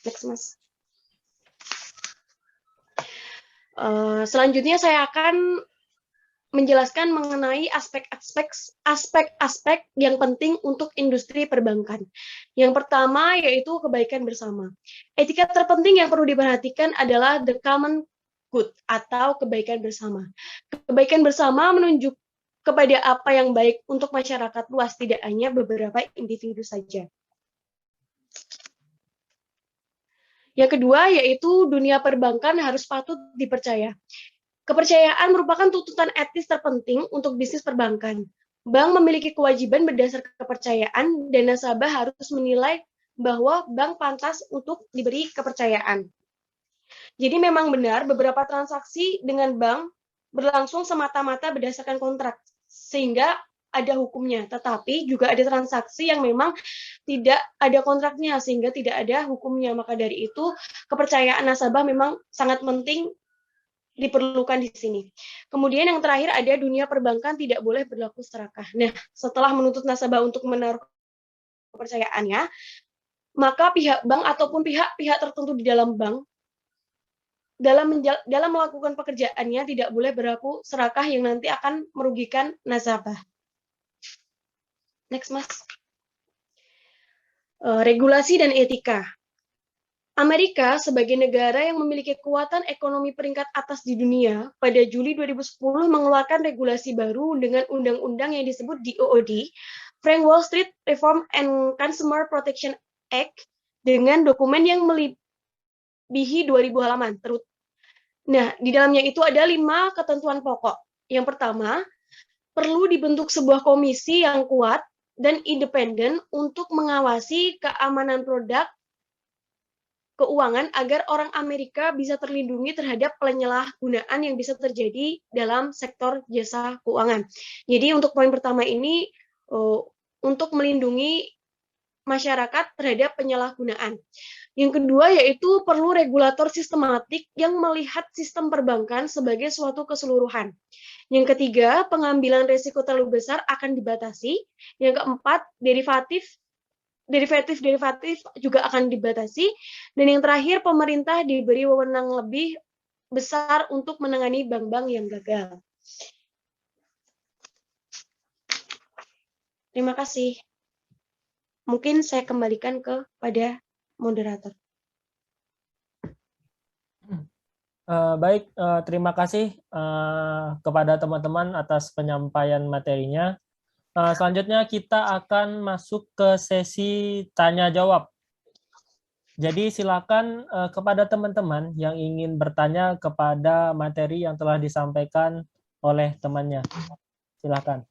Next, Mas. Selanjutnya saya akan menjelaskan mengenai aspek-aspek yang penting untuk industri perbankan. Yang pertama yaitu kebaikan bersama. Etika terpenting yang perlu diperhatikan adalah the common good atau kebaikan bersama. Kebaikan bersama menunjuk kepada apa yang baik untuk masyarakat luas, tidak hanya beberapa individu saja. Yang kedua yaitu dunia perbankan harus patut dipercaya. Kepercayaan merupakan tuntutan etis terpenting untuk bisnis perbankan. Bank memiliki kewajiban berdasar kepercayaan dan nasabah harus menilai bahwa bank pantas untuk diberi kepercayaan. Jadi memang benar beberapa transaksi dengan bank berlangsung semata-mata berdasarkan kontrak, sehingga ada hukumnya. Tetapi juga ada transaksi yang memang tidak ada kontraknya, sehingga tidak ada hukumnya. Maka dari itu kepercayaan nasabah memang sangat penting diperlukan di sini. Kemudian yang terakhir ada dunia perbankan tidak boleh berlaku serakah. Nah, setelah menuntut nasabah untuk menaruh kepercayaannya, maka pihak bank ataupun pihak-pihak tertentu di dalam bank dalam melakukan pekerjaannya tidak boleh berlaku serakah yang nanti akan merugikan nasabah. Next, Mas. Regulasi dan etika. Amerika sebagai negara yang memiliki kekuatan ekonomi peringkat atas di dunia, pada Juli 2010 mengeluarkan regulasi baru dengan undang-undang yang disebut DOOD, Frank Wall Street Reform and Consumer Protection Act, dengan dokumen yang melebihi 2000 halaman. Nah, di dalamnya itu ada 5 ketentuan pokok. Yang pertama, perlu dibentuk sebuah komisi yang kuat dan independen untuk mengawasi keamanan produk keuangan agar orang Amerika bisa terlindungi terhadap penyalahgunaan yang bisa terjadi dalam sektor jasa keuangan. Jadi untuk poin pertama ini untuk melindungi masyarakat terhadap penyalahgunaan. Yang kedua yaitu perlu regulator sistematik yang melihat sistem perbankan sebagai suatu keseluruhan. Yang ketiga, pengambilan risiko terlalu besar akan dibatasi. Yang keempat, derivatif juga akan dibatasi. Dan yang terakhir, pemerintah diberi wewenang lebih besar untuk menangani bank-bank yang gagal. Terima kasih. Mungkin saya kembalikan kepada moderator. Baik, terima kasih kepada teman-teman atas penyampaian materinya. Selanjutnya kita akan masuk ke sesi tanya-jawab. Jadi silakan kepada teman-teman yang ingin bertanya kepada materi yang telah disampaikan oleh temannya. Silakan.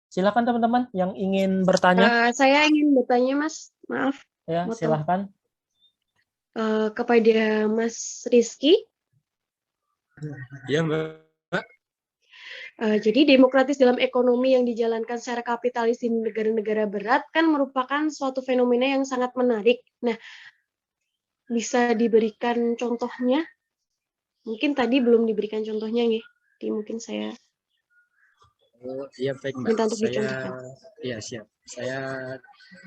Silakan teman-teman yang ingin bertanya. Saya ingin bertanya, Mas. Maaf. Ya, silakan. Kepada Mas Rizky. Iya, Mbak. Jadi demokratis dalam ekonomi yang dijalankan secara kapitalis di negara-negara berat kan merupakan suatu fenomena yang sangat menarik. Nah, bisa diberikan contohnya? Mungkin tadi belum diberikan contohnya, nih. Jadi mungkin saya Iya, baik, Mbak. minta untuk dicontohkan. Iya, siap. Saya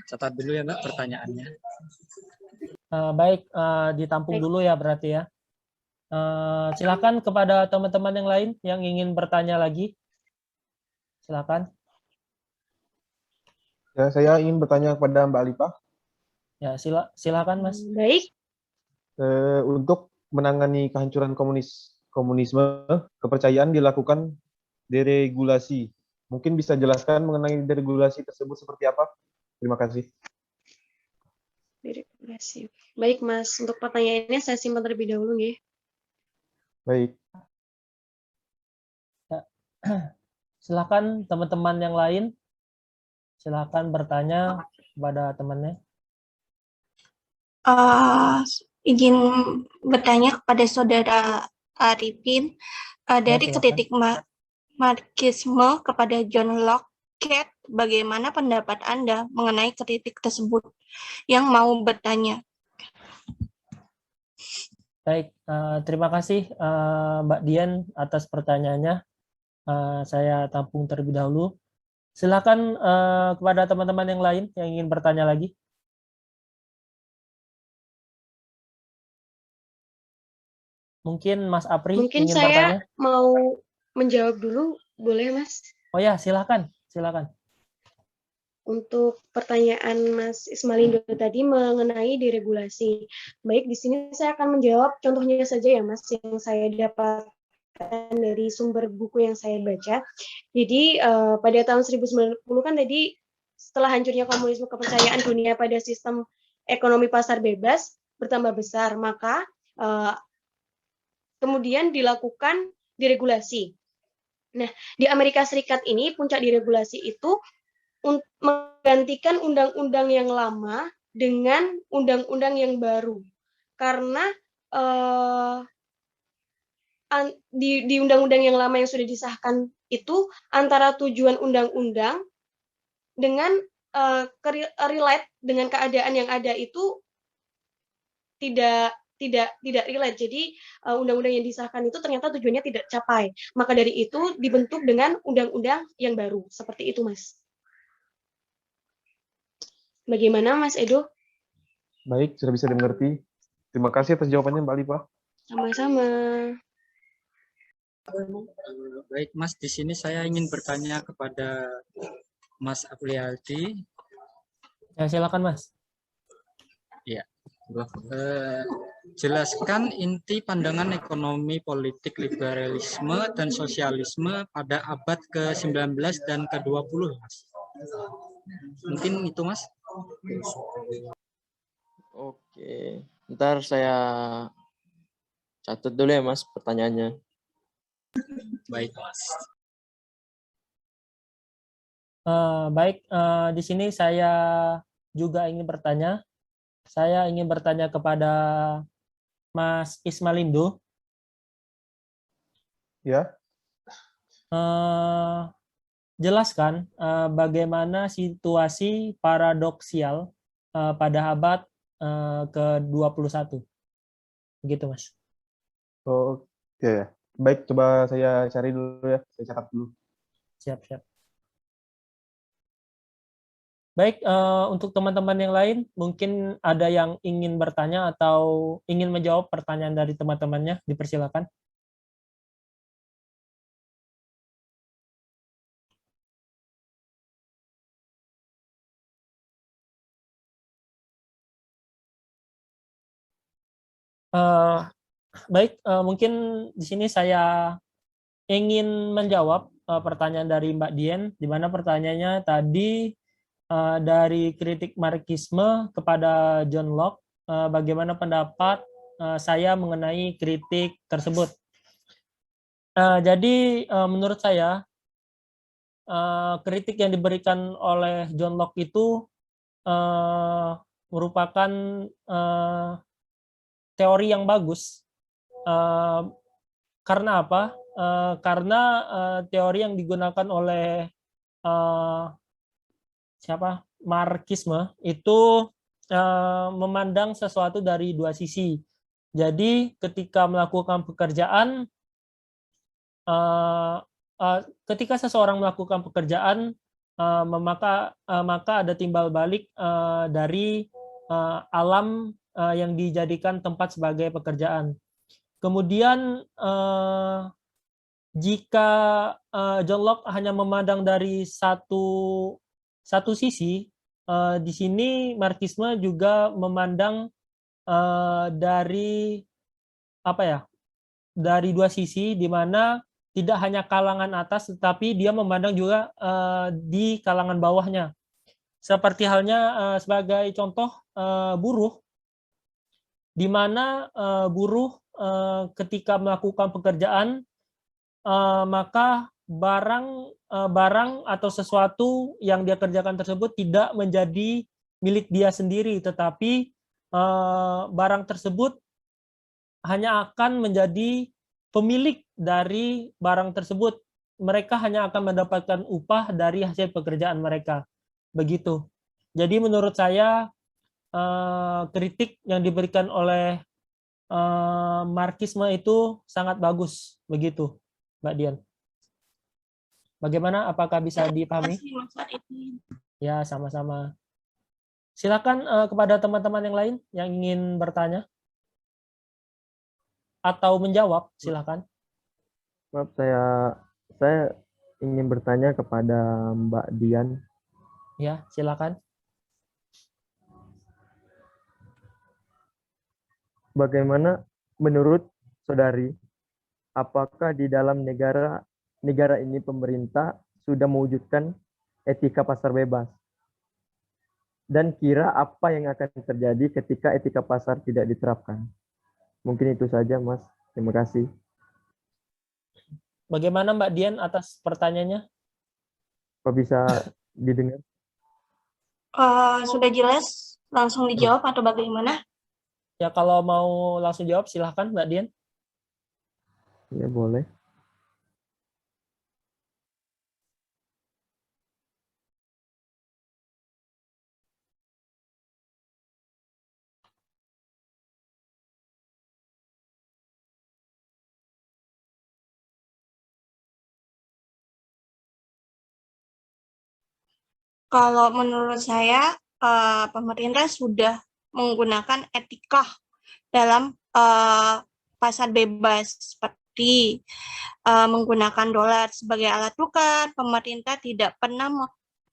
catat dulu ya, Mbak, pertanyaannya. Baik, ditampung dulu ya berarti ya. Silakan kepada teman-teman yang lain yang ingin bertanya lagi. Silakan. Ya, saya ingin bertanya kepada Mbak Alifah. Ya, silakan Mas. Baik. Untuk menangani kehancuran komunisme, kepercayaan dilakukan deregulasi. Mungkin bisa jelaskan mengenai deregulasi tersebut seperti apa? Terima kasih. Deregulasi. Baik, Mas. Untuk pertanyaannya saya simpan terlebih dahulu, ya. Baik. Ya. Silakan teman-teman yang lain. Silakan bertanya kepada temannya. Izin bertanya kepada Saudara Arifin dari kritik marxisme kepada John Locke, bagaimana pendapat Anda mengenai kritik tersebut? Yang mau bertanya. Baik, terima kasih Mbak Dian atas pertanyaannya. Saya tampung terlebih dahulu. Silakan kepada teman-teman yang lain yang ingin bertanya lagi. Mungkin Mas Apri ingin saya bertanya. Mau menjawab dulu, boleh Mas? Oh ya, silakan. Untuk pertanyaan Mas Ismalindo tadi mengenai deregulasi. Baik, di sini saya akan menjawab contohnya saja ya Mas, yang saya dapatkan dari sumber buku yang saya baca. Jadi pada tahun 1990 kan tadi setelah hancurnya komunisme, kepercayaan dunia pada sistem ekonomi pasar bebas bertambah besar, maka kemudian dilakukan deregulasi. Nah, di Amerika Serikat ini puncak deregulasi itu menggantikan undang-undang yang lama dengan undang-undang yang baru. Karena di undang-undang yang lama yang sudah disahkan itu antara tujuan undang-undang dengan relate dengan keadaan yang ada itu tidak relate. Jadi undang-undang yang disahkan itu ternyata tujuannya tidak capai. Maka dari itu dibentuk dengan undang-undang yang baru. Seperti itu, Mas. Bagaimana, Mas Edo? Baik, sudah bisa dimengerti. Terima kasih atas jawabannya, Mbak Alifah. Sama-sama. Baik, Mas. Di sini saya ingin bertanya kepada Mas Aprialdi. Ya, silakan, Mas. Ya. Jelaskan inti pandangan ekonomi politik liberalisme dan sosialisme pada abad ke-19 dan ke-20, Mas. Mungkin itu, Mas. Oke, ntar saya catat dulu ya Mas pertanyaannya. Baik, Mas. Baik, di sini saya juga ingin bertanya. Saya ingin bertanya kepada Mas Ismalindo. Ya, Jelaskan bagaimana situasi paradoksial pada abad ke-21. Begitu, Mas. oke ya. Baik, coba saya cari dulu ya. Saya catat dulu. Siap. Baik, untuk teman-teman yang lain, mungkin ada yang ingin bertanya atau ingin menjawab pertanyaan dari teman-temannya, dipersilakan. Baik, mungkin di sini saya ingin menjawab pertanyaan dari Mbak Dian, di mana pertanyaannya tadi dari kritik Marxisme kepada John Locke, bagaimana pendapat saya mengenai kritik tersebut. Jadi menurut saya kritik yang diberikan oleh John Locke itu merupakan teori yang bagus. Karena apa? Karena teori yang digunakan oleh Marxisme itu memandang sesuatu dari dua sisi. Jadi ketika melakukan pekerjaan, ketika seseorang melakukan pekerjaan, maka ada timbal balik dari alam yang dijadikan tempat sebagai pekerjaan. Kemudian jika John Locke hanya memandang dari satu sisi, di sini Marxisme juga memandang dari dari dua sisi, di mana tidak hanya kalangan atas, tetapi dia memandang juga di kalangan bawahnya. Seperti halnya sebagai contoh buruh, di mana buruh ketika melakukan pekerjaan, maka barang atau sesuatu yang dia kerjakan tersebut tidak menjadi milik dia sendiri, tetapi barang tersebut hanya akan menjadi pemilik dari barang tersebut. Mereka hanya akan mendapatkan upah dari hasil pekerjaan mereka. Begitu. Jadi menurut saya kritik yang diberikan oleh Marxisme itu sangat bagus. Begitu, Mbak Dian. Bagaimana? Apakah bisa dipahami? Terima kasih, Mas Arifin. Ya, sama-sama. Silakan kepada teman-teman yang lain yang ingin bertanya atau menjawab, silakan. Maaf, saya ingin bertanya kepada Mbak Dian. Ya, silakan. Bagaimana menurut saudari, apakah di dalam negara ini pemerintah sudah mewujudkan etika pasar bebas? Dan kira apa yang akan terjadi ketika etika pasar tidak diterapkan? Mungkin itu saja, Mas. Terima kasih. Bagaimana Mbak Dian atas pertanyaannya? Apa bisa didengar? Sudah jelas, langsung dijawab atau bagaimana? Ya, kalau mau langsung jawab, silahkan Mbak Dian. Ya, boleh. Kalau menurut saya, pemerintah sudah menggunakan etika dalam pasar bebas, seperti menggunakan dolar sebagai alat tukar. Pemerintah tidak pernah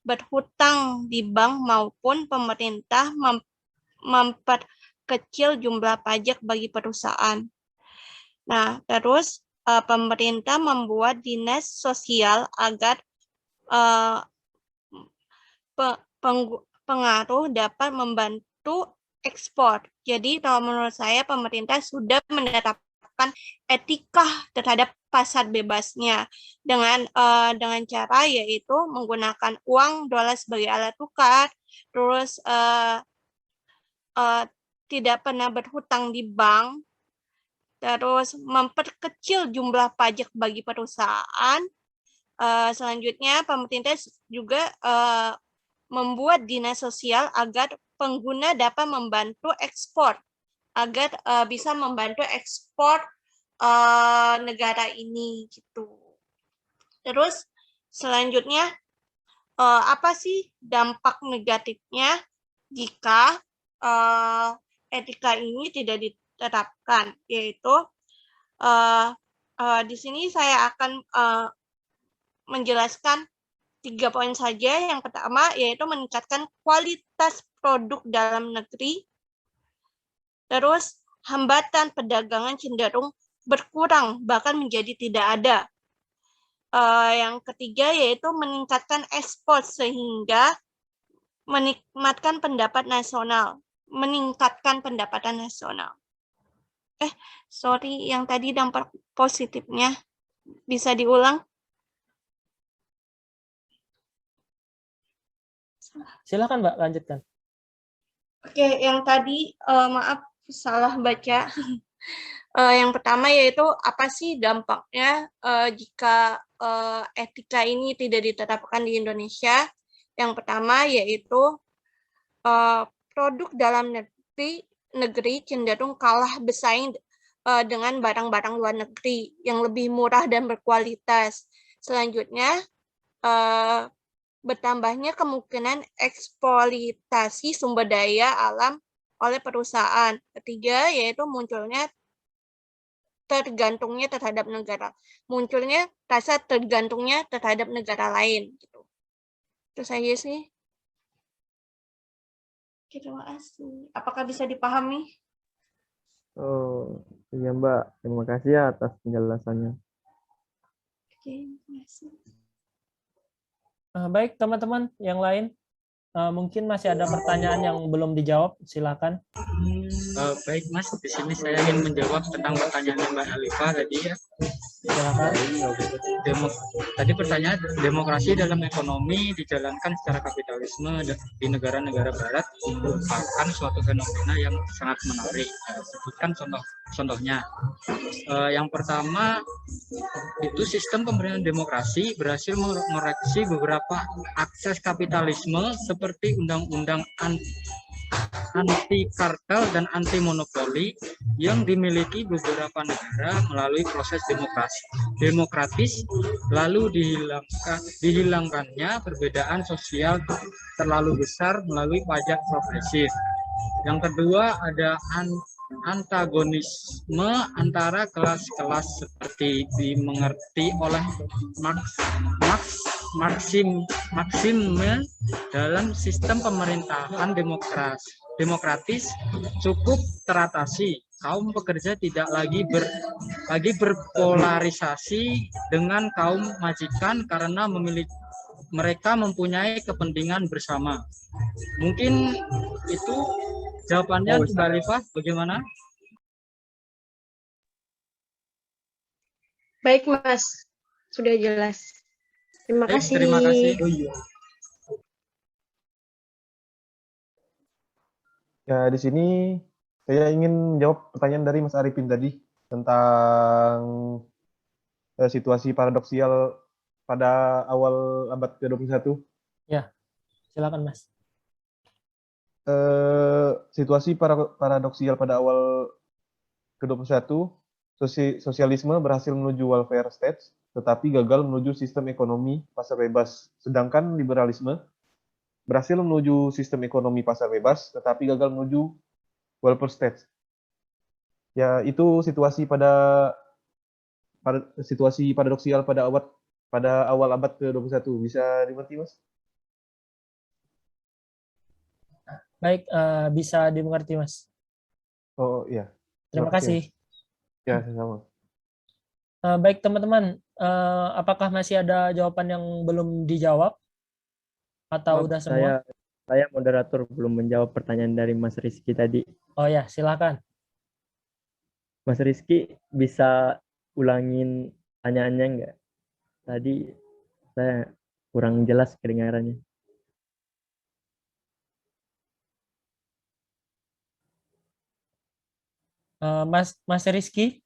berhutang di bank, maupun pemerintah memperkecil jumlah pajak bagi perusahaan. Nah, terus pemerintah membuat dinas sosial agar pengaruh dapat membantu ekspor. Jadi kalau menurut saya pemerintah sudah menerapkan etika terhadap pasar bebasnya dengan cara yaitu menggunakan uang dolar sebagai alat tukar, terus tidak pernah berhutang di bank, terus memperkecil jumlah pajak bagi perusahaan. Selanjutnya pemerintah juga membuat dinas sosial agar pengguna dapat membantu ekspor, agar bisa membantu ekspor negara ini gitu. Terus selanjutnya apa sih dampak negatifnya jika etika ini tidak diterapkan? Yaitu di sini saya akan menjelaskan 3 poin saja. Yang pertama yaitu meningkatkan kualitas produk dalam negeri. Terus hambatan perdagangan cenderung berkurang, bahkan menjadi tidak ada. Yang ketiga yaitu meningkatkan ekspor sehingga meningkatkan pendapatan nasional. Sorry, yang tadi dampak positifnya bisa diulang? Silakan Mbak, lanjutkan. Oke, yang tadi maaf salah baca. Yang pertama yaitu apa sih dampaknya jika etika ini tidak diterapkan di Indonesia? Yang pertama yaitu produk dalam negeri cenderung kalah bersaing dengan barang-barang luar negeri yang lebih murah dan berkualitas. Selanjutnya, bertambahnya kemungkinan eksploitasi sumber daya alam oleh perusahaan. Ketiga, yaitu munculnya rasa tergantungnya terhadap negara lain. Gitu. Itu saja sih. Terima kasih. Apakah bisa dipahami? Oh, iya Mbak. Terima kasih ya atas penjelasannya. Oke, terima kasih. Baik, teman-teman yang lain, mungkin masih ada pertanyaan yang belum dijawab, silakan. Baik Mas, di sini saya ingin menjawab tentang pertanyaan Mbak Alifa tadi ya. Silakan. Tadi pertanyaan, demokrasi dalam ekonomi dijalankan secara kapitalisme di negara-negara barat merupakan suatu fenomena yang sangat menarik. Sebutkan contohnya. Yang pertama, itu sistem pemerintahan demokrasi berhasil mengoreksi beberapa akses kapitalisme seperti undang-undang anti kartel dan anti monopoli yang dimiliki beberapa negara melalui proses demokratis, lalu dihilangkannya perbedaan sosial terlalu besar melalui pajak progresif. Yang kedua ada antagonisme antara kelas-kelas seperti dimengerti oleh Maxime dalam sistem pemerintahan demokratis cukup teratasi. Kaum pekerja tidak lagi berpolarisasi dengan kaum majikan karena mereka mempunyai kepentingan bersama. Mungkin itu jawabannya, Mbak Alifa, bagaimana? Baik, Mas. Sudah jelas. Terima kasih. Terima kasih. Ya, di sini saya ingin menjawab pertanyaan dari Mas Arifin tadi tentang situasi paradoksial pada awal abad ke-21. Ya, silakan Mas. Situasi paradoksial pada awal ke-21, sosialisme berhasil menuju welfare state, tetapi gagal menuju sistem ekonomi pasar bebas. Sedangkan liberalisme berhasil menuju sistem ekonomi pasar bebas, tetapi gagal menuju welfare state. Ya, itu situasi situasi paradoksial pada awal abad ke-21. Bisa dimengerti, Mas? Baik, bisa dimengerti, Mas. Oh iya. Terima Oke. kasih. Ya, sama. Baik teman-teman, apakah masih ada jawaban yang belum dijawab atau Maaf, udah semua? saya moderator belum menjawab pertanyaan dari Mas Rizky tadi. Oh ya, silakan. Mas Rizky bisa ulangin pertanyaannya enggak? Tadi saya kurang jelas kedengarannya. Mas Rizky,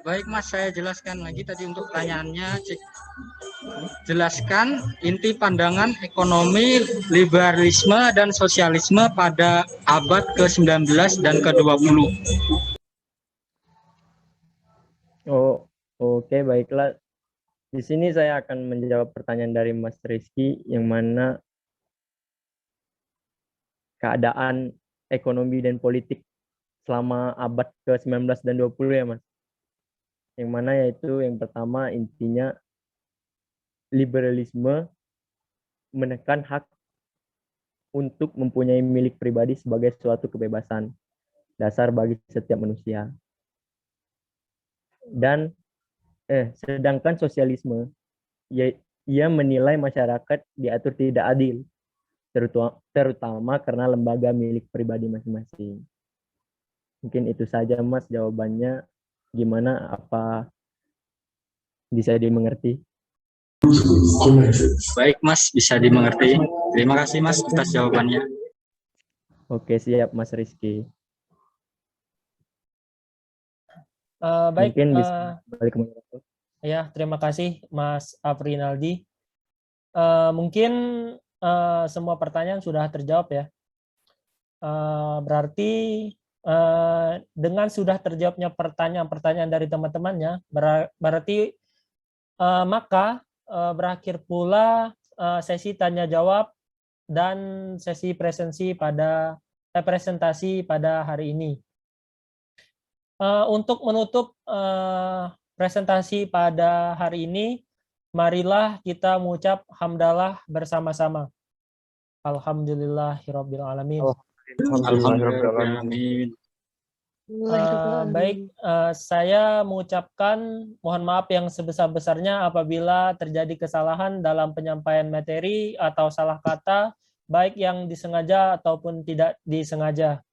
Baik Mas, saya jelaskan lagi tadi untuk pertanyaannya. Jelaskan inti pandangan ekonomi liberalisme dan sosialisme pada abad ke-19 dan ke-20. Oh, oke, baiklah. Di sini saya akan menjawab pertanyaan dari Mas Rizky, yang mana keadaan ekonomi dan politik selama abad ke-19 dan 20 ya, Mas. Yang mana yaitu yang pertama intinya liberalisme menekan hak untuk mempunyai milik pribadi sebagai suatu kebebasan dasar bagi setiap manusia. Dan sedangkan sosialisme ia menilai masyarakat diatur tidak adil, terutama karena lembaga milik pribadi masing-masing. Mungkin itu saja Mas jawabannya. Gimana, apa bisa dimengerti? Baik Mas, bisa dimengerti. Terima kasih Mas atas jawabannya. Oke, siap Mas Rizky. baik. Mungkin bisa balik ke moderator. Ya, terima kasih Mas Aprinaldi. Mungkin semua pertanyaan sudah terjawab ya. Berarti dengan sudah terjawabnya pertanyaan-pertanyaan dari teman-temannya, berarti maka berakhir pula sesi tanya jawab dan sesi presentasi pada hari ini. Untuk menutup presentasi pada hari ini, marilah kita mengucap hamdalah bersama-sama. Alhamdulillahirabbil alamin. Alhamdulillahirrahmanirrahim. Baik, saya mengucapkan mohon maaf yang sebesar-besarnya apabila terjadi kesalahan dalam penyampaian materi atau salah kata, baik yang disengaja ataupun tidak disengaja.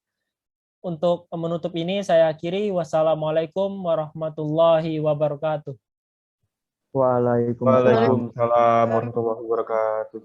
Untuk menutup ini saya akhiri. Wassalamualaikum warahmatullahi wabarakatuh. Waalaikumsalam. Waalaikumsalam warahmatullahi wabarakatuh.